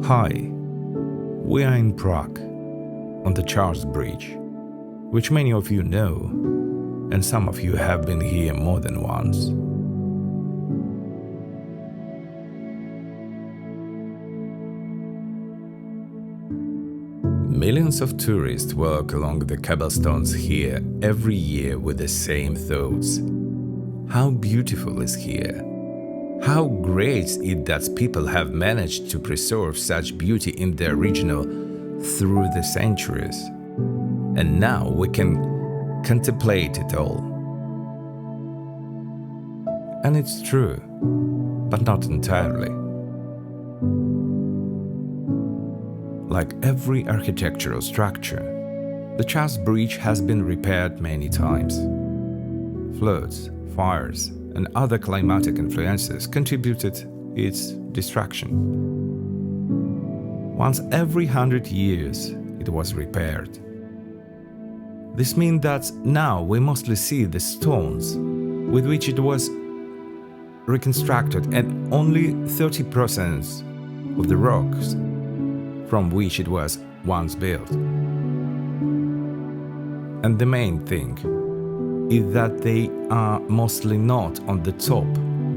Hi, we are in Prague, on the Prague Bridge, which many of you know, and some of you have been here more than once. Millions of tourists walk along the cobblestones here every year with the same thoughts. How beautiful is here! How great it that people have managed to preserve such beauty in the original through the centuries. And now we can contemplate it all. And it's true, but not entirely. Like every architectural structure, the Prague Bridge has been repaired many times. Floods, fires, and other climatic influences contributed its destruction. Once every 100 years, it was repaired. This means that now we mostly see the stones with which it was reconstructed and only 30% of the rocks from which it was once built. And the main thing is that they are mostly not on the top,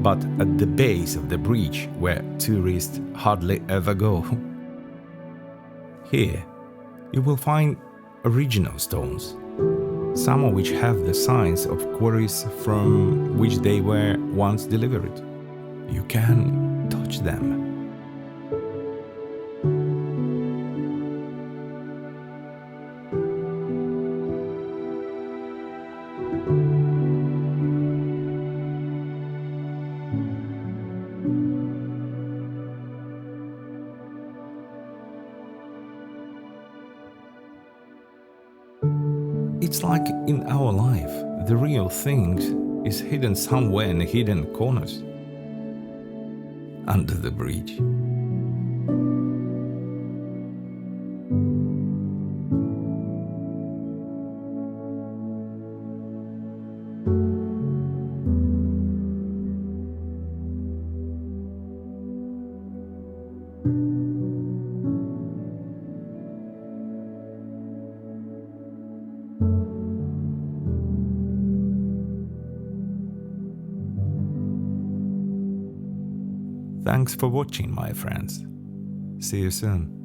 but at the base of the bridge where tourists hardly ever go. Here, you will find original stones, some of which have the signs of quarries from which they were once delivered. You can touch them. It's like in our life, the real thing is hidden somewhere in hidden corners. Under the bridge. Thanks for watching, my friends. See you soon.